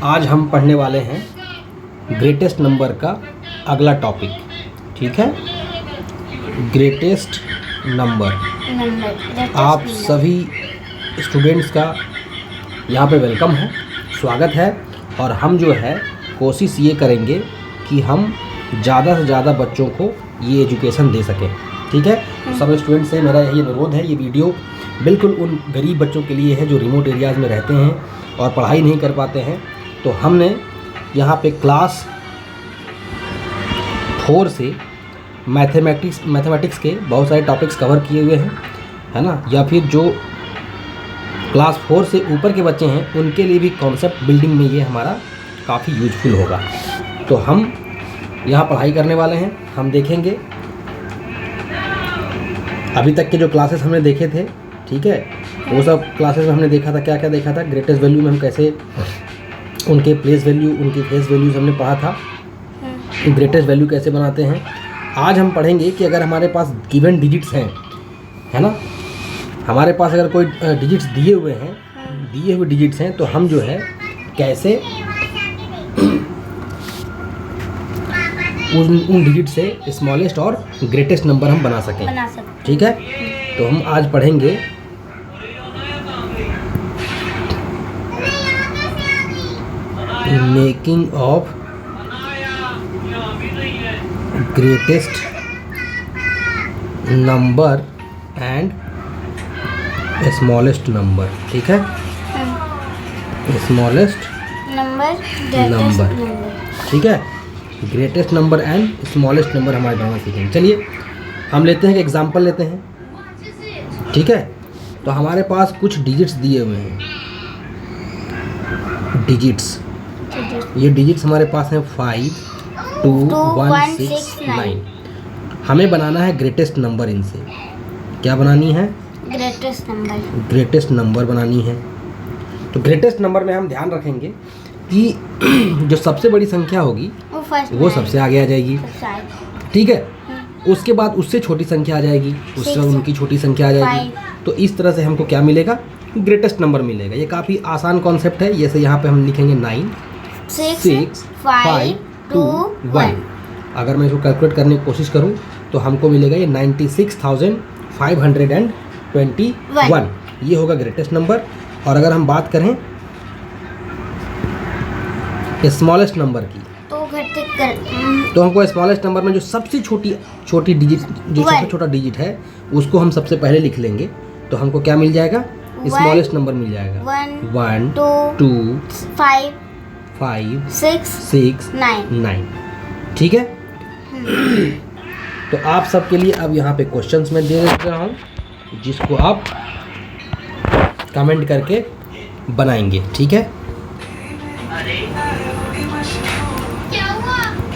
आज हम पढ़ने वाले हैं ग्रेटेस्ट नंबर का अगला टॉपिक। ठीक है, ग्रेटेस्ट नंबर। आप सभी स्टूडेंट्स का यहाँ पे वेलकम है, स्वागत है। और हम जो है कोशिश ये करेंगे कि हम ज़्यादा से ज़्यादा बच्चों को ये एजुकेशन दे सकें। ठीक है, सब स्टूडेंट्स से मेरा यही अनुरोध है। ये वीडियो बिल्कुल उन गरीब बच्चों के लिए है जो रिमोट एरियाज़ में रहते हैं और पढ़ाई नहीं कर पाते हैं। तो हमने यहाँ पे क्लास 4 से मैथमेटिक्स के बहुत सारे टॉपिक्स कवर किए हुए हैं, है ना। या फिर जो क्लास 4 से ऊपर के बच्चे हैं उनके लिए भी कॉन्सेप्ट बिल्डिंग में ये हमारा काफ़ी यूजफुल होगा। तो हम यहाँ पढ़ाई करने वाले हैं। हम देखेंगे अभी तक के जो क्लासेस हमने देखे थे, ठीक है, वो सब क्लासेस में हमने देखा था, क्या क्या देखा था। ग्रेटेस्ट वैल्यू में हम कैसे उनके प्लेस वैल्यू, उनके फेस वैल्यूज हमने पढ़ा था। ग्रेटेस्ट वैल्यू कैसे बनाते हैं। आज हम पढ़ेंगे कि अगर हमारे पास गिवन डिजिट्स हैं, है ना, हमारे पास अगर कोई डिजिट्स दिए हुए डिजिट्स हैं, तो हम जो है कैसे उन डिजिट से स्मॉलेस्ट और ग्रेटेस्ट नंबर हम बना सकें। ठीक है, तो हम आज पढ़ेंगे making of greatest number and smallest number. ठीक है, स्मॉलेस्ट नंबर, ठीक है, greatest number and smallest number हमारे बनाना सीखेंगे। चलिए हम लेते हैं एक एग्जांपल लेते हैं। ठीक है, तो हमारे पास कुछ डिजिट्स दिए हुए हैं। डिजिट्स, ये डिजिट्स हमारे पास हैं 5, 2, 1, 6, 9। हमें बनाना है ग्रेटेस्ट नंबर। इनसे क्या बनानी है? ग्रेटेस्ट नंबर बनानी है। तो ग्रेटेस्ट नंबर में हम ध्यान रखेंगे कि जो सबसे बड़ी संख्या होगी वो सबसे आगे आ जाएगी। ठीक है, उसके बाद उससे छोटी संख्या आ जाएगी, उससे उनकी छोटी संख्या आ जाएगी। तो इस तरह से हमको क्या मिलेगा? ग्रेटेस्ट नंबर मिलेगा। ये काफ़ी आसान कॉन्सेप्ट है। जैसे यहाँ पे हम लिखेंगे 9, 6, 5, 2, 1। अगर मैं इसको कैलकुलेट करने की कोशिश करूँ तो हमको मिलेगा ये 96,521। ये होगा ग्रेटेस्ट नंबर। और अगर हम बात करें स्मॉलेस्ट नंबर की, तो हमको स्मॉलेस्ट नंबर में जो सबसे छोटी डिजिट, जो सबसे छोटा डिजिट है, उसको हम सबसे पहले लिख लेंगे। तो हमको क्या मिल जाएगा? स्मॉलेस्ट नंबर मिल जाएगा। 1, 2, 5, 6, 9। ठीक है, तो आप सबके लिए अब यहाँ पे क्वेश्चंस मैं दे रहा हूँ, जिसको आप कमेंट करके बनाएंगे। ठीक है,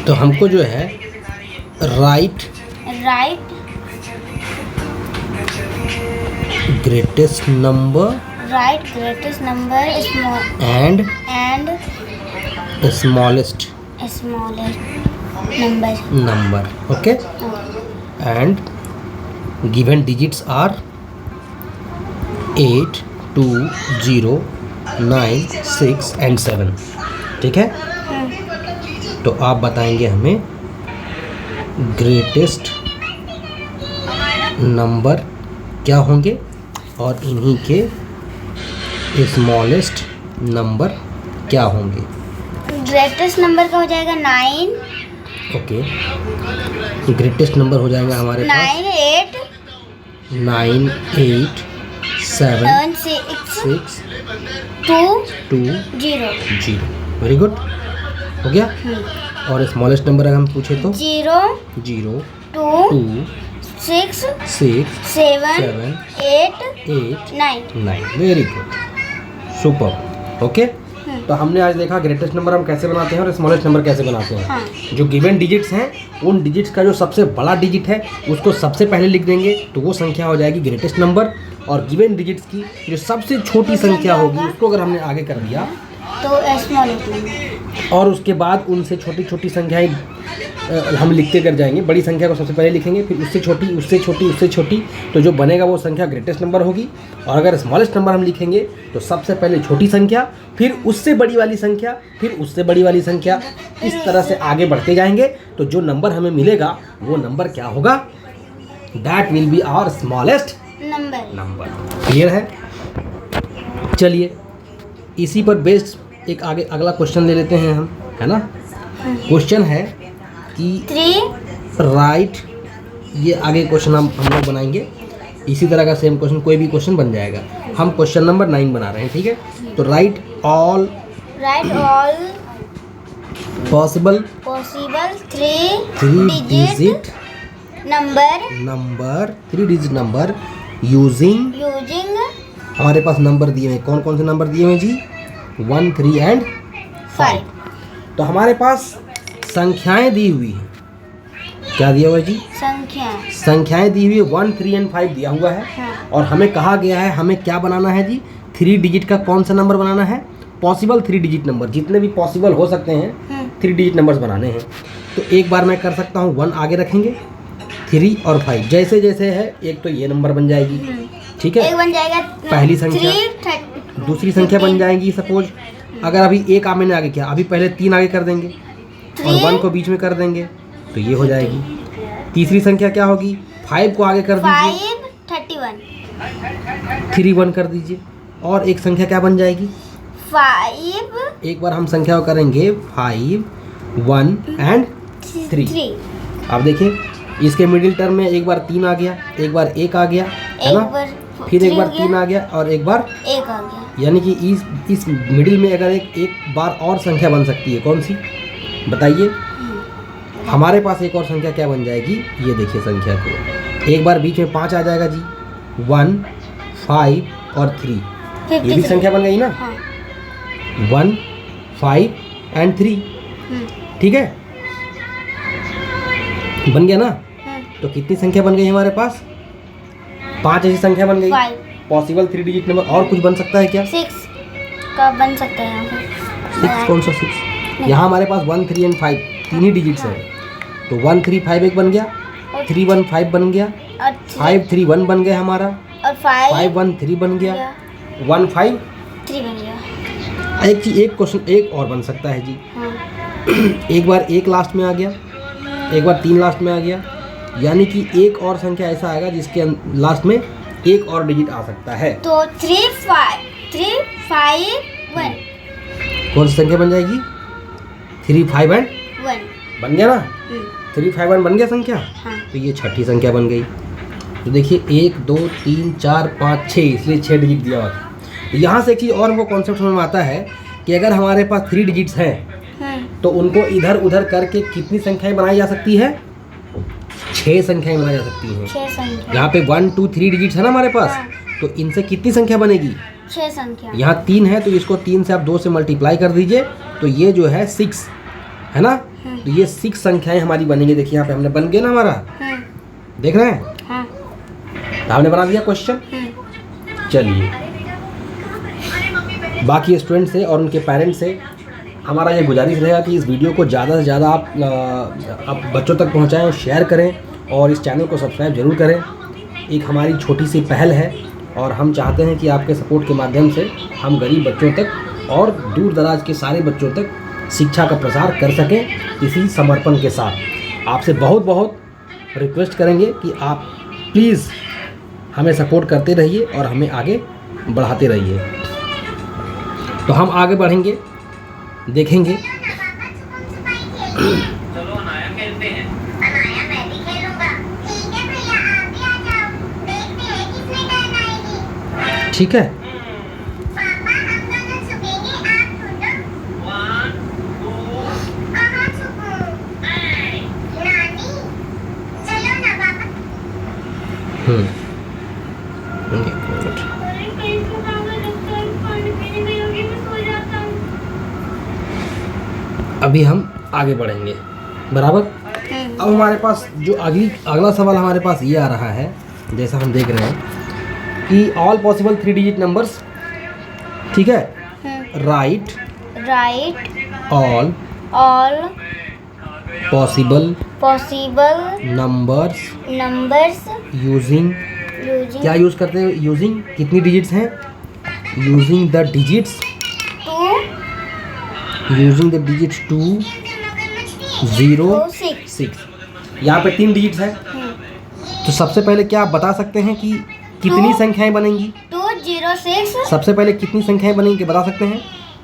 तो हमको जो है write greatest number and smallest number. Okay, and given digits are 8, 2, 0, 9, 6 and 7। ठीक है, तो आप बताएंगे हमें ग्रेटेस्ट नंबर क्या होंगे और इन्हीं के स्मॉलेस्ट नंबर क्या होंगे। ग्रेटेस्ट नंबर का हो जाएगा 9। ओके, ग्रेटेस्ट नंबर हो जाएगा हमारे पास 9, 8, 7, 6, 2, 0। वेरी गुड, हो गया। और स्मॉलेस्ट नंबर अगर हम पूछे तो 0, 2, 6, 7, 8, 9। Very good, super. ओके, तो हमने आज देखा ग्रेटेस्ट नंबर हम कैसे बनाते हैं और स्मॉलेस्ट नंबर कैसे बनाते हैं। जो गिवन डिजिट्स हैं, उन डिजिट्स का जो सबसे बड़ा डिजिट है उसको सबसे पहले लिख देंगे, तो वो संख्या हो जाएगी ग्रेटेस्ट नंबर। और गिवन डिजिट्स की जो सबसे छोटी संख्या होगी उसको अगर हमने आगे कर दिया तो स्मॉलेस्ट नंबर। और उसके बाद उनसे छोटी छोटी संख्याएं हम लिखते कर जाएंगे। बड़ी संख्या को सबसे पहले लिखेंगे, फिर उससे छोटी, उससे छोटी, उससे छोटी, तो जो बनेगा वो संख्या ग्रेटेस्ट नंबर होगी। और अगर स्मॉलेस्ट नंबर हम लिखेंगे तो सबसे पहले छोटी संख्या, फिर उससे बड़ी वाली संख्या, फिर उससे बड़ी वाली संख्या, इस तरह से आगे बढ़ते जाएंगे। तो जो नंबर हमें मिलेगा वो नंबर क्या होगा? That will be our smallest number. Clear है? चलिए इसी पर बेस्ड एक आगे अगला क्वेश्चन ले लेते हैं हम, है ना। क्वेश्चन है कि राइट, ये आगे क्वेश्चन हम लोग बनाएंगे। इसी तरह का सेम क्वेश्चन कोई भी क्वेश्चन बन जाएगा। हम क्वेश्चन नंबर 9 बना रहे हैं, ठीक है। तो right all possible 3 digit number using हमारे पास नंबर दिए हुए, कौन कौन से नंबर दिए हुए जी? 1, 3 एंड 5। तो हमारे पास संख्याएं दी हुई है। क्या दिया हुआ है जी? संख्याएं दी हुई है। 1, 3 एंड 5 दिया हुआ है। हाँ। और हमें कहा गया है हमें क्या बनाना है जी? 3 डिजिट का कौन सा नंबर बनाना है? पॉसिबल 3 डिजिट नंबर, जितने भी पॉसिबल हो सकते हैं 3 डिजिट नंबर्स बनाने हैं। तो एक बार मैं कर सकता हूँ, 1 आगे रखेंगे, 3 और 5 जैसे जैसे है। एक तो ये नंबर बन जाएगी, ठीक है, एक बन जाएगा पहली संख्या। दूसरी संख्या बन जाएगी, सपोज अगर अभी एक मैंने आगे किया, अभी पहले 3 आगे कर देंगे और 1 को बीच में कर देंगे तो ये हो जाएगी। तीसरी संख्या क्या होगी? 5 को आगे कर दीजिए, 3 1 कर दीजिए, और एक संख्या क्या बन जाएगी? 5। एक बार हम संख्या को करेंगे 5, 1 एंड 3। अब देखिए इसके मिडिल टर्म में एक बार 3 आ गया, एक बार 1 आ गया, है ना, फिर एक बार 3 आ गया और एक बार 1 आ गया। यानी कि इस मिडिल में अगर एक बार और संख्या बन सकती है, कौन सी बताइए? हमारे पास एक और संख्या क्या बन जाएगी? ये देखिए संख्या को, एक बार बीच में 5 आ जाएगा जी, 1, 5 और 3, ये भी संख्या बन गई ना। 1, 5 एंड 3, ठीक है, बन गया ना। तो कितनी संख्या बन गई हमारे पास? 5 ऐसी संख्या बन गई। Possible 3 digit number. और कुछ बन सकता है क्या? 6 का बन सकता है। 6 कौन सा 6? यहाँ हमारे पास 1, 3 एंड 5 तीन ही डिजिट्स हैं। तो 1, 3, 5 एक बन गया, 3, 1, 5 बन गया, 5, 3, 1 बन गया हमारा, और 5, 1, 3 बन गया, 1, 5, 3 बन गया। एक क्वेश्चन एक और बन सकता है जी। एक बार 1 लास्ट में आ गया, एक बार 3 लास्ट में आ गया, यानी कि एक और संख्या ऐसा आएगा जिसके लास्ट में एक और डिजिट आ सकता है। तो 3, 5, 1 कौन सी संख्या बन जाएगी? 3, 5 एंड 1 बन गया ना। 3, 5, 1 बन गया संख्या। तो ये छठी संख्या बन गई। तो देखिए 1, 2, 3, 4, 5, 6, इसलिए 6 डिजिट दिया हुआ था। तो यहाँ से एक चीज़ और हमको कॉन्सेप्ट समझ में आता है कि अगर हमारे पास 3 डिजिट्स हैं तो उनको इधर उधर करके कितनी संख्याएं बनाई जा सकती है? 6 संख्याएं बनाई जा सकती हैं। 6 संख्या। यहाँ पे 1, 2, 3 डिजिट्स है ना हमारे पास। तो इनसे कितनी संख्या बनेगी? 6 संख्या। यहाँ 3 है तो इसको 3 से आप 2 से मल्टीप्लाई कर दीजिए, तो ये जो है 6 है ना। तो ये 6 संख्याएं हमारी बनेंगी। देखिए यहाँ पे हमने बन गया ना हमारा, देख रहे हैं? तो हमने बना दिया क्वेश्चन। चलिए बाकी स्टूडेंट से और उनके पेरेंट्स से हमारा ये गुजारिश रहेगा कि इस वीडियो को ज़्यादा से ज़्यादा आप बच्चों तक पहुँचाएँ, शेयर करें और इस चैनल को सब्सक्राइब ज़रूर करें। एक हमारी छोटी सी पहल है और हम चाहते हैं कि आपके सपोर्ट के माध्यम से हम गरीब बच्चों तक और दूर दराज के सारे बच्चों तक शिक्षा का प्रसार कर सकें। इसी समर्पण के साथ आपसे बहुत बहुत रिक्वेस्ट करेंगे कि आप प्लीज़ हमें सपोर्ट करते रहिए और हमें आगे बढ़ाते रहिए। तो हम आगे बढ़ेंगे, देखेंगे। चलो अनाया खेलते हैं। अनाया मैं भी खेलूंगा। ठीक है भैया आप भी आ जाओ। देखते हैं किसमें टर्न आएगी। ठीक है। पापा हम दोनों छुपेंगे, आप ढूंढो। 1, 2, कहाँ छुपूं? नानी चलो ना पापा। अभी हम आगे बढ़ेंगे, बराबर। अब हमारे पास जो अगला सवाल हमारे पास ये आ रहा है, जैसा हम देख रहे हैं कि ऑल पॉसिबल 3 डिजिट नंबर्स, ठीक है, right right all all possible possible numbers numbers using, using क्या यूज़ करते हैं यूजिंग, कितनी डिजिट्स हैं, using the digits, using the digits 2 0 6। यहाँ पे 3 डिजिट्स हैं। तो सबसे पहले क्या आप बता सकते हैं कि कितनी संख्याएं बनेंगी? 2 0 6 सबसे पहले कितनी संख्याएं बनेंगी बता सकते हैं?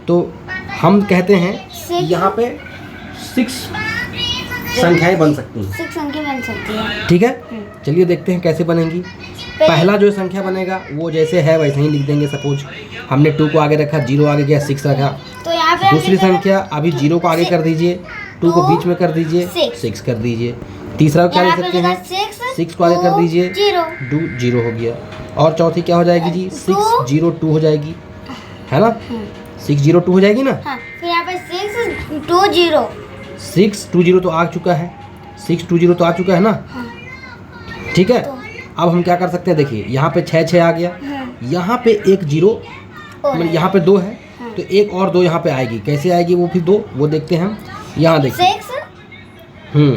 तो हम कहते हैं Six। यहाँ पे 6 संख्याएं बन सकती हैं। 6 संख्या बन सकती है। ठीक है, चलिए देखते हैं कैसे बनेंगी। पहला जो संख्या बनेगा वो जैसे है वैसे ही लिख देंगे। सपोज हमने 2 को आगे रखा, 0 आगे गया, 6 रखा। तो यहाँ पे दूसरी संख्या अभी 0 को आगे कर दीजिए, 2 को बीच में कर दीजिए, Six। 6 कर दीजिए। तीसरा क्या लिख सकते हैं? 6 को आगे कर दीजिए, 2 0 हो गया। और चौथी क्या हो जाएगी जी? 6 0 2 हो जाएगी, है ना? 6 0 2 हो जाएगी ना? हाँ, फिर यहाँ पे 6 2 0 6 2 0 तो आ चुका है, 6 2 0 तो आ चुका है ना? ठीक है, अब हम क्या कर सकते हैं? देखिए यहाँ पे 6 6 आ गया, यहाँ पे एक 0, मतलब यहाँ पे 2 है, तो एक और 2 यहाँ पे आएगी। कैसे आएगी वो फिर 2? वो देखते हैं हम। यहाँ देखिए 6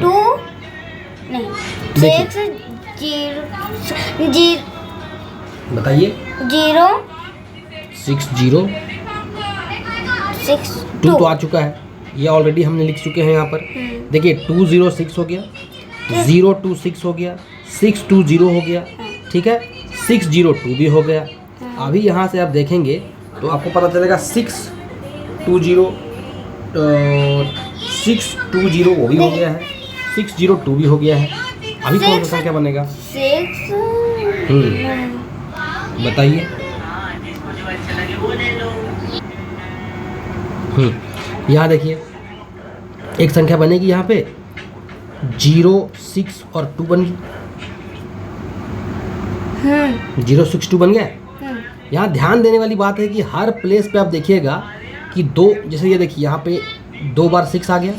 2 नहीं 6 0 बताइए। 0 6 0 6 2 तो आ चुका है, ये ऑलरेडी हमने लिख चुके हैं यहाँ पर। देखिए 2 0 6 हो गया, 0 2 6 हो गया, 6 2 0 हो गया। ठीक है, 6 0 2 भी हो गया। अभी यहाँ से आप देखेंगे तो आपको पता चलेगा 6 2 0 6 2 0 वो भी हो गया है, 6 0 2 भी हो गया है। अभी कौन सा संख्या बनेगा? 6 बताइए। जिसको जो अच्छा लगे वो ले लो। यहाँ देखिए एक संख्या बनेगी यहाँ पे 0 6 और 2 बन गई। 0 6 2 बन गया। यहाँ ध्यान देने वाली बात है कि हर प्लेस पे आप देखिएगा कि 2, जैसे ये देखिए यहाँ पे 2 बार 6 आ गया,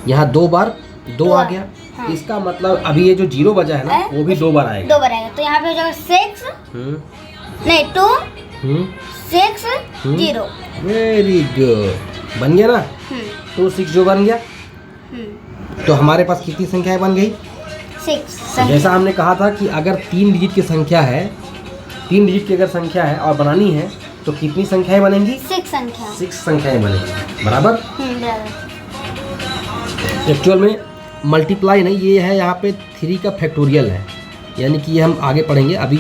यहाँ 2 बार 2 आ गया। इसका मतलब अभी ये जो 0 बचा है ना वो भी 2 बार आएगा। 2 बार आएगा। तो यहाँ पे हो जाएगा 6 नहीं 2 6 0। वेरी गुड, बन गया ना? 2 6 जो बन गया। तो हमारे पास कितनी संख्याएं बन गई? 6 जैसा हमने कहा था कि अगर 3 डिजिट की संख्या है, 3 डिजिट की अगर संख्या है और बनानी है तो कितनी संख्याएं बनेंगी? 6 संख्या 6 संख्याएं बनेंगी, बराबर। बराबर। एक्चुअल में मल्टीप्लाई नहीं, ये है यहाँ पे 3 का फैक्टोरियल है, यानी कि ये हम आगे पढ़ेंगे। अभी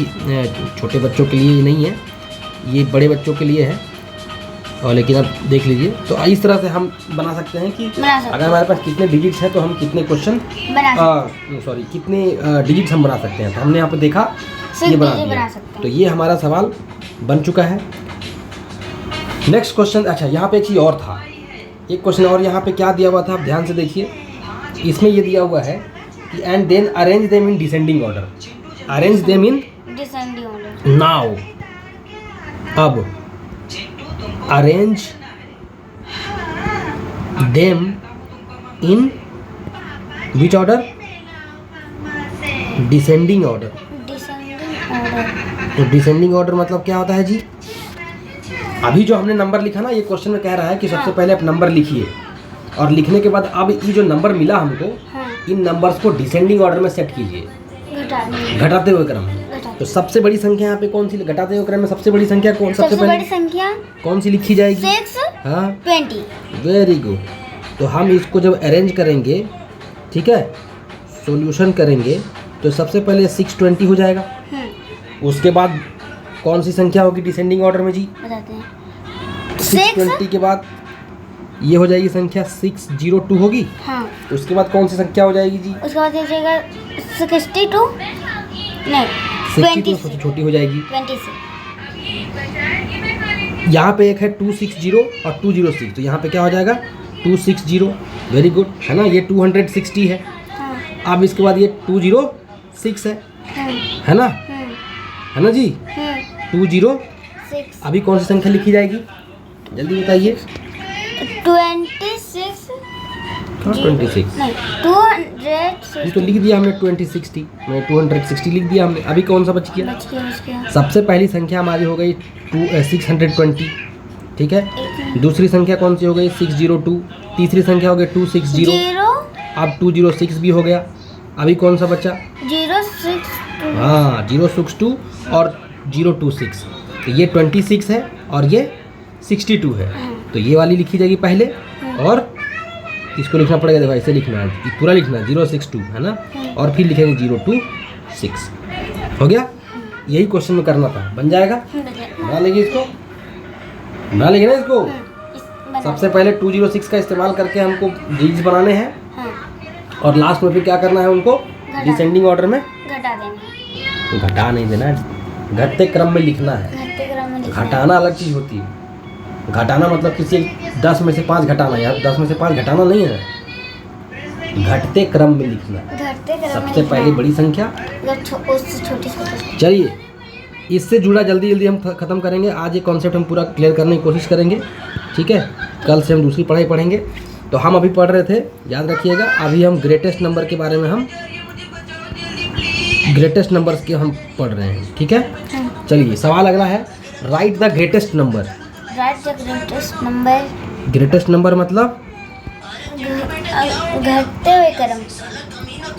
छोटे बच्चों के लिए ये नहीं है, ये बड़े बच्चों के लिए है। और लेकिन अब देख लीजिए, तो इस तरह से हम बना सकते हैं कि अगर हमारे पास कितने डिजिट्स हैं तो हम कितने क्वेश्चन कितने डिजिट्स हम बना सकते हैं। तो हमने यहाँ पे देखा ये बना दिया, तो ये हमारा सवाल बन चुका है। नेक्स्ट क्वेश्चन, अच्छा यहाँ पे एक चीज़ और था, एक क्वेश्चन और यहाँ पे क्या दिया हुआ था, आप ध्यान से देखिए। इसमें ये दिया हुआ है कि and then arrange them in descending order. Arrange them in descending order. Now, अब arrange them in which order? Descending order. Descending order. तो डिसेंडिंग ऑर्डर मतलब क्या होता है जी? अभी जो हमने नंबर लिखा ना, ये क्वेश्चन में कह रहा है कि सबसे पहले आप नंबर लिखिए और लिखने के बाद अब ये जो नंबर मिला हमको, इन नंबर्स को डिसेंडिंग ऑर्डर में सेट कीजिए, घटाते हुए क्रम में। तो सबसे बड़ी संख्या यहाँ पे कौन सी? घटाते हुए क्रम में सबसे बड़ी संख्या कौन? सबसे बड़ी संख्या कौन सी लिखी जाएगी? 6 हाँ 20। Very good. तो हम इसको जब अरेंज करेंगे, ठीक है, सॉल्यूशन करेंगे, तो सबसे पहले 620 हो जाएगा। उसके बाद कौन सी संख्या होगी डिसेंडिंग ऑर्डर में जी? बताते हैं। 620 के बाद ये हो जाएगी संख्या 602 होगी। हाँ। उसके बाद कौन सी संख्या हो जाएगी जी? उसके बाद हो जाएगा 62 नहीं 62 सबसे छोटी हो जाएगी। 26। यहाँ पे एक है 260 और 206, तो यहाँ पे क्या हो जाएगा? 260। वेरी गुड, है ना? ये 260 है। हाँ। अब इसके बाद ये 206 है। हाँ। है ना? है ना जी? 206। अभी कौन सी संख्या लिखी जाएगी? जल्दी बताइए। 26। हाँ 26 नहीं 260। ये तो लिख दिया हमने 2060, मैंने 260 लिख दिया हमने। अभी कौन सा बच गया? बच गया। सबसे पहली संख्या हमारी हो गई 620, ठीक है। दूसरी संख्या कौन सी हो गई? 602। तीसरी संख्या हो गई 260। अब 206 भी हो गया। अभी कौन सा बचा? 062। हाँ 062 और 026। तो ये 26 है और ये 62 है। तो ये वाली लिखी जाएगी पहले और इसको लिखना पड़ेगा। देखो ऐसे लिखना है, ये पूरा लिखना है 062 है ना, और फिर लिखेंगे 026। हो गया? यही क्वेश्चन में करना था। बन जाएगा? बना लेंगे इसको, बना लेंगे ना इसको। सबसे पहले 206 का इस्तेमाल करके हमको डिजिट्स बनाने हैं और लास्ट में फिर क्या करना है, उनको डिसेंडिंग ऑर्डर में घटा देना। घटा नहीं देना है, घटते क्रम में लिखना है। घटते क्रम में लिखना है। घटाना अलग चीज़ होती है। घटाना मतलब किसी 10 में से 5 घटाना, यार 10 में से 5 घटाना नहीं है, घटते क्रम में लिखना है। घटते क्रम में सबसे लिखना पहले है। बड़ी संख्या। उससे छोटी छोटी। चलिए इससे जुड़ा जल्दी जल्दी हम ख़त्म करेंगे। आज ये कॉन्सेप्ट हम पूरा क्लियर करने की कोशिश करेंगे, ठीक है? कल से हम दूसरी पढ़ाई पढ़ेंगे। तो हम अभी पढ़ रहे थे, याद रखिएगा, अभी हम ग्रेटेस्ट नंबर के बारे में हम ग्रेटेस्ट नंबर्स के हम पढ़ रहे हैं, ठीक है? चलिए सवाल अगला है, right the greatest number. Right the greatest number. Greatest number मतलब घटते हुए क्रम।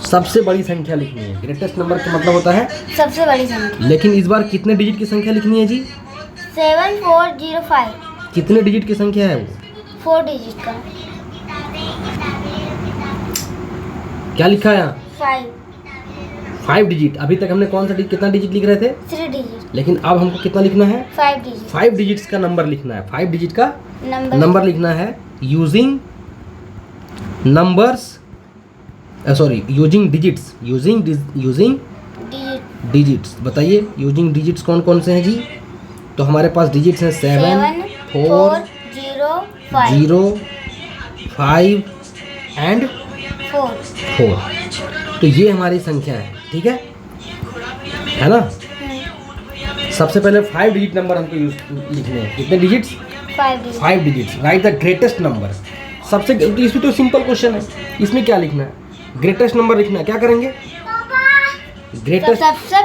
सबसे बड़ी संख्या लिखनी है। ग्रेटेस्ट नंबर का मतलब होता है सबसे बड़ी संख्या। लेकिन इस बार कितने डिजिट की संख्या लिखनी है जी? 7405। कितने डिजिट की संख्या है वो? 4 डिजिट का। क्या लिखा है यहाँ? 5 5 डिजिट। अभी तक हमने कौन सा कितना डिजिट लिख रहे थे? 3 डिजिट। लेकिन अब हमको कितना लिखना है? 5 डिजिट। 5 डिजिट्स का नंबर लिखना है। 5 डिजिट का नंबर लिखना है using numbers, sorry using digits. Using digit. Digits. बताइए यूजिंग डिजिट्स कौन कौन से हैं जी? तो हमारे पास डिजिट्स हैं 7 4 0 5 एंड 4। तो ये हमारी संख्या है, ठीक है ना? सबसे पहले 5 डिजिट नंबर हमको लिखने हैं। कितने digits? 5 digits. Right the greatest number. सबसे इसमें तो सिंपल क्वेश्चन है, इसमें क्या लिखना है? ग्रेटेस्ट नंबर लिखना है। क्या करेंगे? ग्रेटेस्ट सबसे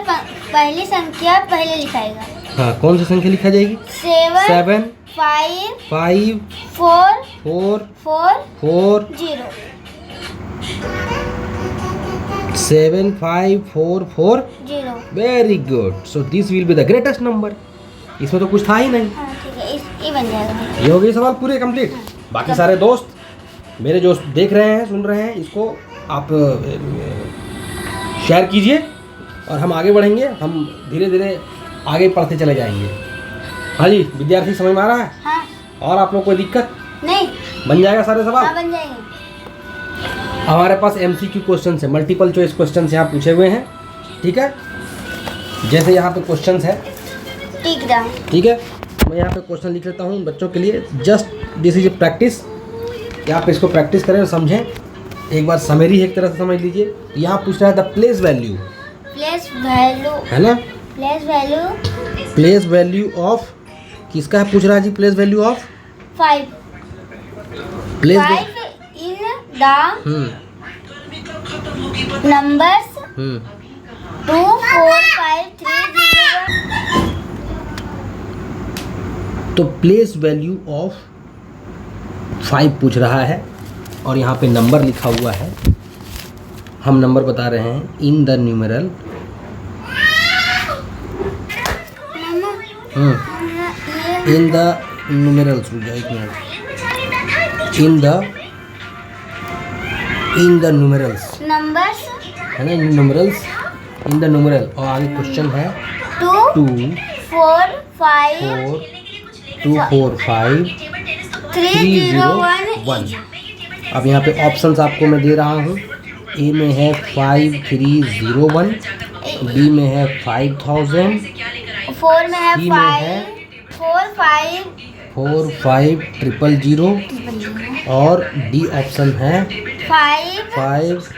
पहली संख्या पहले लिखाएगा। हाँ कौन सी संख्या लिखा जाएगी? 7 5 5 4 4 4 4 0। 7 5 4 4 0। Very good. So this will be the greatest number. इसमें तो कुछ था ही नहीं। हाँ ठीक है, ये बन जाएगा। ये हो गए सवाल पूरे कंप्लीट। बाकी सारे दोस्त मेरे जो देख रहे हैं सुन रहे हैं, इसको आप शेयर कीजिए और हम आगे बढ़ेंगे। हम धीरे धीरे आगे पढ़ते चले जाएंगे। हाँ जी विद्यार्थी समझ में आ रहा है? हाँ। और आप लोग कोई दिक्कत? नहीं। बन जाएगा सारे सवाल? हाँ बन जाएंगे। हमारे पास MCQ क्वेश्चन है, मल्टीपल चॉइस क्वेश्चन यहाँ पूछे हुए हैं, ठीक है? जैसे यहाँ पे क्वेश्चन है, ठीक है? मैं यहाँ पे क्वेश्चन लिख लेता हूँ बच्चों के लिए। Just this is a practice, कि आप इसको प्रैक्टिस करें और समझें। एक बार समरी एक तरह से समझ लीजिए। यहाँ पूछ रहा है the place value, place value है ना? प्लेस वैल्यू ऑफ किसका है पूछ रहा है जी? Place value of 5 place in the numbers 2 4 5 3 0 1। तो प्लेस वैल्यू ऑफ 5 पूछ रहा है और यहाँ पे नंबर लिखा हुआ है। हम नंबर बता रहे हैं in the numeral. In the numerals, in the numerals numbers है ना? Numerals in the numeral. और आगे क्वेश्चन है 2 4 5 2 4 5 3 0 1। अब यहाँ पे ऑप्शंस आपको मैं दे रहा हूँ। ए में है 5 3 0 1, बी में है 5000, 4 में है सी में है 4 5 4 5 0 0 और डी ऑप्शन है 5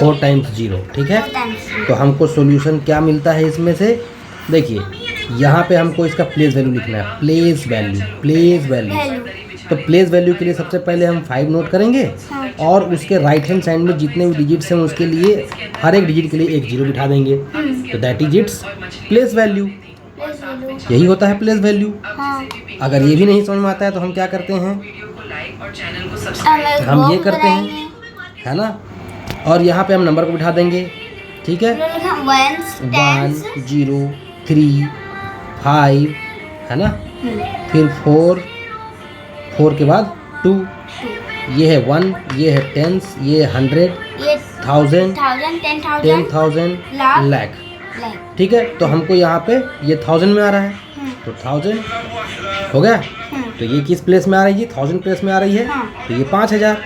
4 टाइम्स 0, ठीक है? तो हमको सॉल्यूशन क्या मिलता है इसमें से? देखिए यहाँ पे हमको इसका प्लेस वैल्यू लिखना है। Place value. तो प्लेस वैल्यू के लिए सबसे पहले हम 5 नोट करेंगे और उसके राइट हैंड साइड में जितने भी डिजिट्स हैं उसके लिए हर एक डिजिट के लिए एक 0 बिठा देंगे। तो that is its place value. यही होता है प्लेस वैल्यू। अगर ये भी नहीं समझ में आता है तो हम क्या करते हैं? हम ये करते हैं है ना। और यहाँ पे हम नंबर को बिठा देंगे, ठीक है। 1 0 3 5 है ना, फिर 4 के बाद 2, ये है 1, ये है टेंस, ये 100, 1000, 10,000, लाख, ठीक है। तो हमको यहाँ पे ये 1000 में आ रहा है, तो 1000 हो गया। तो ये किस प्लेस में आ रही है? 1000 प्लेस में आ रही है, तो ये 5000,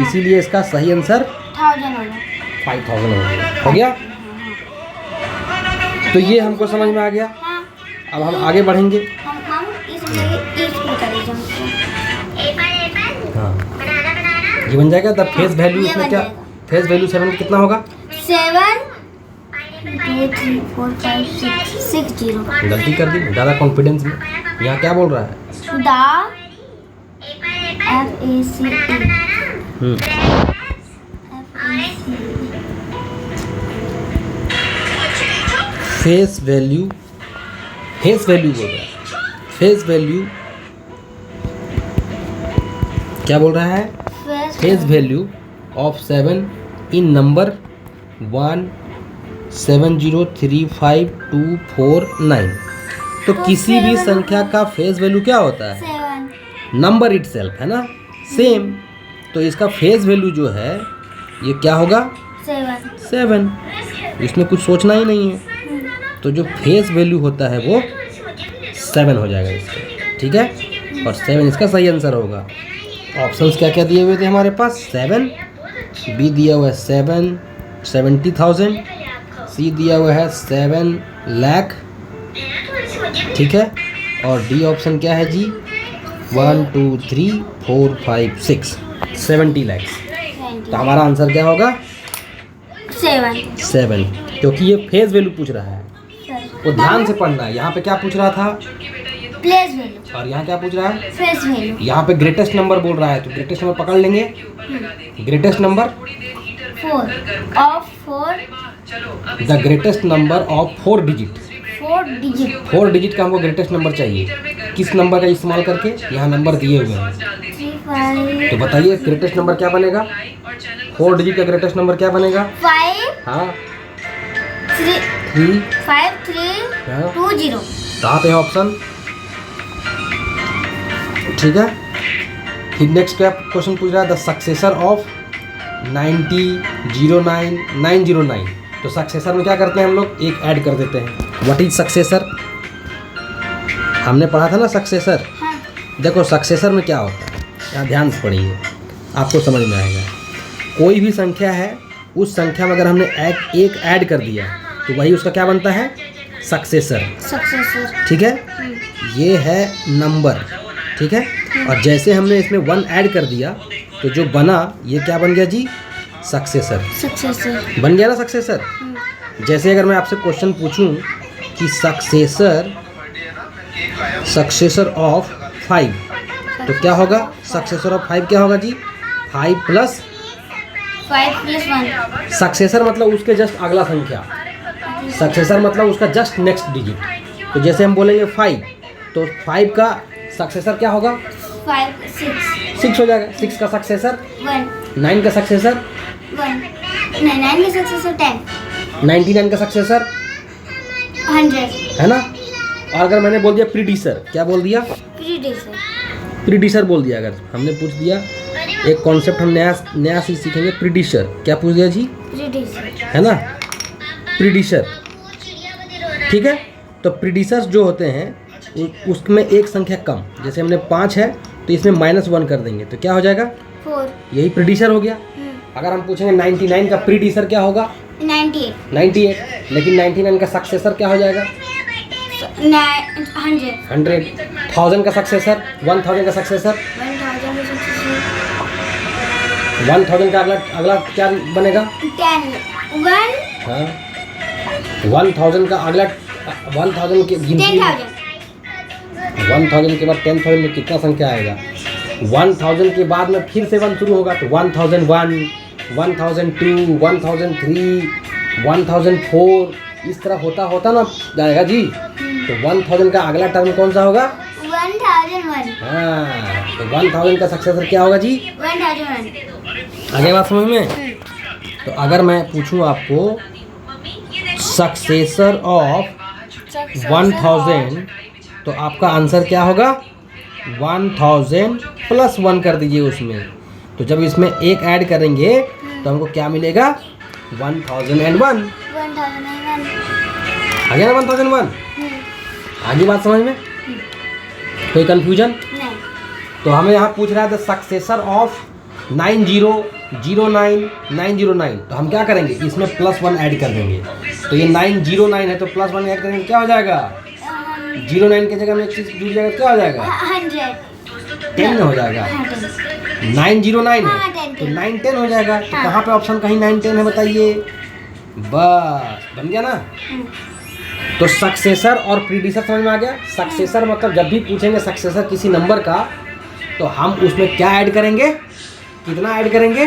इसीलिए इसका सही आंसर 5000 हो गया। तो ये हमको समझ में आ गया। अब हम आगे बढ़ेंगे। हाँ, ये बन जाएगा। द फेस वैल्यू इसमें क्या, फेस वैल्यू 7 कितना होगा? 7 2 3 4 5 6 0। गलती कर दी ज़्यादा कॉन्फिडेंस में। यहाँ क्या बोल रहा है? फेस वैल्यू, फेस वैल्यू बोल रहा है। फेस वैल्यू क्या बोल रहा है? Face value of 7 in number 1 7 0 3 5 2 4 9। तो किसी भी संख्या का फेस वैल्यू क्या होता है? 7 नंबर इटसेल्फ, है ना, सेम। तो इसका फेस वैल्यू जो है ये क्या होगा? 7। इसमें कुछ सोचना ही नहीं है। तो जो फेस वैल्यू होता है वो 7 हो जाएगा इसका, ठीक है। और 7 इसका सही आंसर होगा। ऑप्शंस क्या क्या दिए हुए थे हमारे पास? 7, बी दिया हुआ है 7 70,000, सी दिया हुआ है 7 लाख, ठीक है। और डी ऑप्शन क्या है जी? 1 2 3 4 5 6 70 लाख। तो हमारा आंसर क्या होगा? 7, क्योंकि ये फेस वैल्यू पूछ रहा है। वो ध्यान से पढ़ना है। यहाँ पे क्या पूछ रहा था? Place value. और यहाँ क्या पूछ रहा है? Face value. यहाँ पे ग्रेटेस्ट नंबर बोल रहा है, तो ग्रेटेस्ट नंबर पकड़ लेंगे। Greatest number 4 of 4, the greatest number of 4 digit. 4 digit का हमको ग्रेटेस्ट नंबर चाहिए। किस नंबर का इस्तेमाल करके? यहाँ नंबर दिए हुए हैं, 3 तो बताइए ग्रेटेस्ट नंबर क्या बनेगा? 4 डिजिट का ग्रेटेस्ट नंबर क्या बनेगा? 5 हाँ 3 3 5 3 हाँ। 2 0। कहाँ पे है ऑप्शन? ठीक है। फिर नेक्स्ट क्या क्वेश्चन पूछ रहा है? The successor of 90909। तो सक्सेसर में क्या करते हैं हम लोग? एक ऐड कर देते हैं। What is successor? हमने पढ़ा था ना सक्सेसर। देखो सक्सेसर में क्या होता है, यहाँ ध्यान से पढ़िए, आपको समझ में आएगा। कोई भी संख्या है, उस संख्या में अगर हमने एक ऐड कर दिया तो वही उसका क्या बनता है? सक्सेसर, ठीक है। ये है नंबर, ठीक है। और जैसे हमने इसमें 1 ऐड कर दिया तो जो बना ये क्या बन गया जी? सक्सेसर बन गया ना, सक्सेसर। जैसे अगर मैं आपसे क्वेश्चन पूछूं कि सक्सेसर ऑफ 5, तो क्या होगा? सक्सेसर ऑफ 5 क्या होगा जी? 5 + 1। सक्सेसर मतलब उसके जस्ट अगला संख्या, सक्सेसर मतलब उसका जस्ट नेक्स्ट डिजिट। तो जैसे हम बोलेंगे 5, तो 5 का सक्सेसर क्या होगा? 6 हो जाएगा। 6 का सक्सेसर 1, 9 का सक्सेसर 1, 9 का सक्सेसर 10, 99 का सक्सेसर 100, है ना। और अगर मैंने बोल दिया प्रीडिसर, क्या बोल दिया? प्रीडिसर बोल दिया। अगर हमने पूछ दिया एक कॉन्सेप्ट हम नया चीज सीखेंगे, प्रीडिसर, क्या पूछ दिया जी? है ना, प्रीडिसर, ठीक है। तो प्रीडिसर्स जो होते हैं उसमें एक संख्या कम, जैसे हमने 5 है तो इसमें -1 कर देंगे तो क्या हो जाएगा? 4। यही प्रीडिसर हो गया। अगर हम पूछेंगे 99 का प्रीडिसर क्या होगा? 98। लेकिन 99 का सक्सेसर क्या हो जाएगा? 100। 1000 का सक्सेसर, 1000 का सक्सेसर, 1000 का अगला क्या बनेगा? 10 1 हाँ 1000 का अगला 1000 के 10,000 1000 के बाद 10,000 में कितना संख्या आएगा? 1000 के बाद में फिर से 1 शुरू होगा, तो 1001, 1002, 1003, 1004 इस तरह होता ना जाएगा जी। तो 1000 का अगला टर्म कौन सा होगा? 1001। हाँ, तो 1000 का सक्सेसर क्या होगा जी? 1001। आगे बात समझ में? तो अगर मैं पूछूं आपको सक्सेसर ऑफ 1000, तो आपका आंसर क्या होगा? 1000 प्लस 1 कर दीजिए उसमें। तो जब इसमें एक ऐड करेंगे तो हमको क्या मिलेगा? 1001। आ गया ना 1001? आगे बात समझ में? कोई कंफ्यूजन? नहीं। तो हमें यहाँ पूछ रहा है द सक्सेसर ऑफ 9009 तो हम क्या करेंगे? इसमें +1 ऐड कर देंगे। तो ये 909 है तो +1 ऐड करेंगे, क्या हो जाएगा? 09 की जगह में एक चीज जुड़ जाएगा, क्या हो जाएगा? 100 10 हो जाएगा। 909 हाँ, है 10 तो 910 हो जाएगा। तो हाँ। कहाँ पे ऑप्शन कहीं 910 है बताइए? बस बन गया ना। तो सक्सेसर और प्रीडिसर समझ में आ गया। सक्सेसर मतलब जब भी पूछेंगे सक्सेसर किसी नंबर का तो हम उसमें क्या ऐड करेंगे? कितना ऐड करेंगे?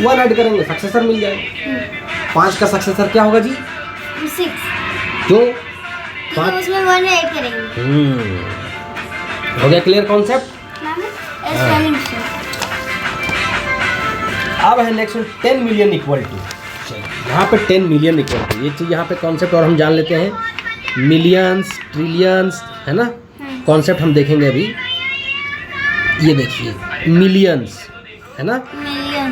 1 ऐड करेंगे, सक्सेसर मिल जाएगा। 5 का सक्सेसर क्या होगा जी? 6 क्यों? तो 5 उसमें 1 ऐड करेंगे। हो गया क्लियर कॉन्सेप्ट? स्पेलिंग से। अब है नेक्स्ट 10 मिलियन इक्वल टू। यहाँ पे 10 मिलियन इक्वल टू, ये चीज़ यहाँ पे कॉन्सेप्ट और हम जान लेते हैं। मिलियंस, ट्रिलियंस, है ना? कॉन्सेप्ट हम देखेंगे अभी। ये देखिए मिलियंस, है ना?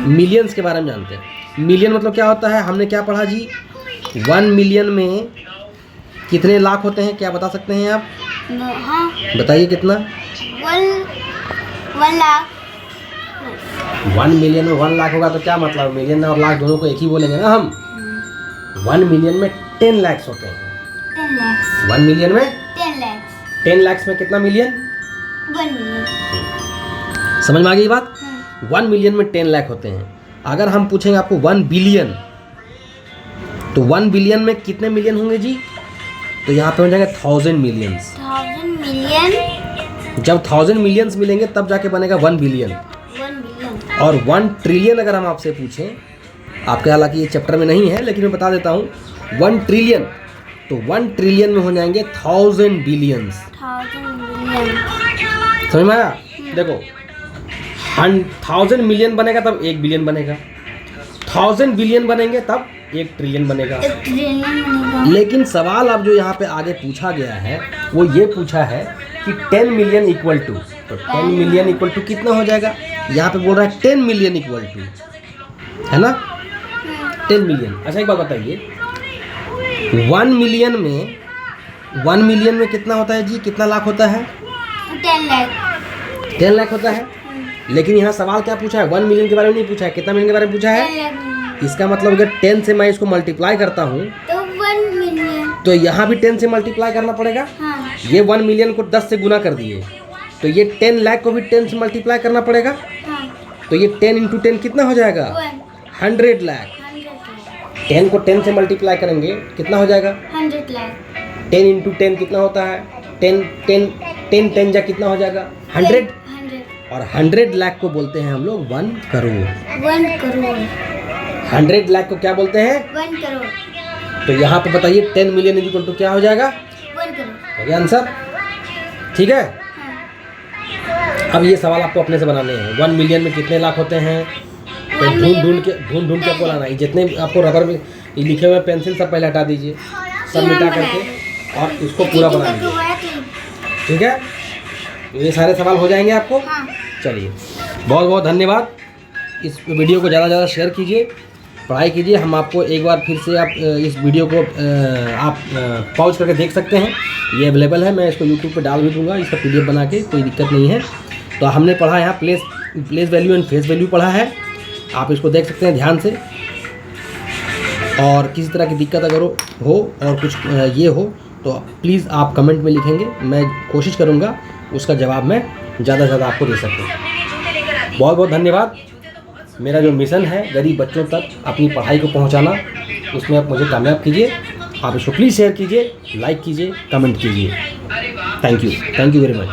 मिलियंस के बारे में जानते हैं। मिलियन मतलब क्या होता है? हमने क्या पढ़ा जी? 1 मिलियन में कितने लाख होते हैं? क्या बता सकते हैं आप? हाँ, बताइए कितना? 1 लाख। 1 मिलियन में 1 लाख होगा तो क्या मतलब? मिलियन और लाख दोनों को एक ही बोलेंगे ना हम। 1 मिलियन में 10 लाख होते हैं। 10 लाख। 1 मिलियन में 10 लाख। 10 लाख में कितना मिलियन? 1 मिलियन। समझ में आ गई बात? 1 मिलियन में 10 लाख होते हैं। अगर हम पूछेंगे आपको 1 बिलियन, तो 1 बिलियन में कितने मिलियन होंगे जी? तो यहाँ पे हो जाएगा 1000 मिलियंस। 1000 मिलियन। जब 1000 मिलियंस मिलेंगे तब जाके बनेगा 1 बिलियन। 1 बिलियन। और 1 ट्रिलियन अगर हम आपसे पूछें, आपके हालांकि ये चैप्टर में नहीं है लेकिन मैं बता देता हूँ, 1 ट्रिलियन, तो 1 ट्रिलियन में हो जाएंगे 1000 बिलियंस। 1000 मिलियन। समझ में आया? देखो 1000 मिलियन बनेगा तब 1 बिलियन बनेगा, 1000 बिलियन बनेंगे तब 1 ट्रिलियन बनेगा। 1 ट्रिलियन बनेगा। लेकिन सवाल अब जो यहाँ पे आगे पूछा गया है वो ये पूछा है कि 10 मिलियन इक्वल टू, तो 10 मिलियन इक्वल टू कितना हो जाएगा? यहाँ पे बोल रहा है 10 मिलियन इक्वल टू, है ना? 10 मिलियन। अच्छा एक बात बताइए, 1 मिलियन में कितना होता है जी? कितना लाख होता है? 10 लाख। 10 लाख होता है। लेकिन यहाँ सवाल क्या पूछा है? 1 मिलियन के बारे में नहीं पूछा है, कितना मिलियन के बारे में पूछा है? 10 लाख। इसका मतलब अगर 10 से मैं इसको मल्टीप्लाई करता हूँ तो 1 मिलियन। तो यहाँ भी 10 से मल्टीप्लाई करना पड़ेगा। हाँ। ये 1 मिलियन को 10 से गुना कर दिए तो ये 10 लाख को भी 10 से मल्टीप्लाई करना पड़ेगा। हाँ। तो ये 10 इंटू 10 कितना हो जाएगा? 100 लाख। 10 को 10 से मल्टीप्लाई करेंगे कितना हो जाएगा? 100 लाख। 10 इंटू 10 कितना होता है? 10 जा कितना हो जाएगा? 100। और 100 लाख को बोलते हैं हम लोग 1 करोड़। 1 करोड़। 100 लाख को क्या बोलते हैं? 1 करोड़। तो यहाँ पे बताइए 10 मिलियन इक्वल टू क्या हो जाएगा? 1 करोड़। हो गया आंसर? ठीक है। अब ये सवाल आपको अपने से बनाने हैं। 1 मिलियन में कितने लाख होते हैं? तो ढूंढ के आपको लाना है। जितने आपको रबर में लिखे हुए पेंसिल सब पहले हटा दीजिए, सब मिटा करके और इसको पूरा बना लीजिए। ठीक है, ये सारे सवाल हो जाएंगे आपको। हाँ। चलिए, बहुत बहुत धन्यवाद। इस वीडियो को ज़्यादा से ज़्यादा शेयर कीजिए, पढ़ाई कीजिए। हम आपको एक बार फिर से आप इस वीडियो को आप पॉज करके देख सकते हैं, ये अवेलेबल है। मैं इसको यूट्यूब पे डाल भी दूँगा, इसका PDF बना के, कोई दिक्कत नहीं है। तो हमने पढ़ा यहाँ place value and face value पढ़ा है, आप इसको देख सकते हैं ध्यान से। और किसी तरह की दिक्कत अगर हो और कुछ ये हो तो प्लीज़ आप कमेंट में लिखेंगे, मैं कोशिश करूँगा उसका जवाब मैं ज़्यादा से ज़्यादा आपको दे सकूँ। बहुत बहुत धन्यवाद। मेरा जो मिशन है गरीब बच्चों तक अपनी पढ़ाई को पहुंचाना, उसमें आप मुझे कामयाब कीजिए। आप इसको प्लीज़ शेयर कीजिए, लाइक कीजिए, कमेंट कीजिए। Thank you very much.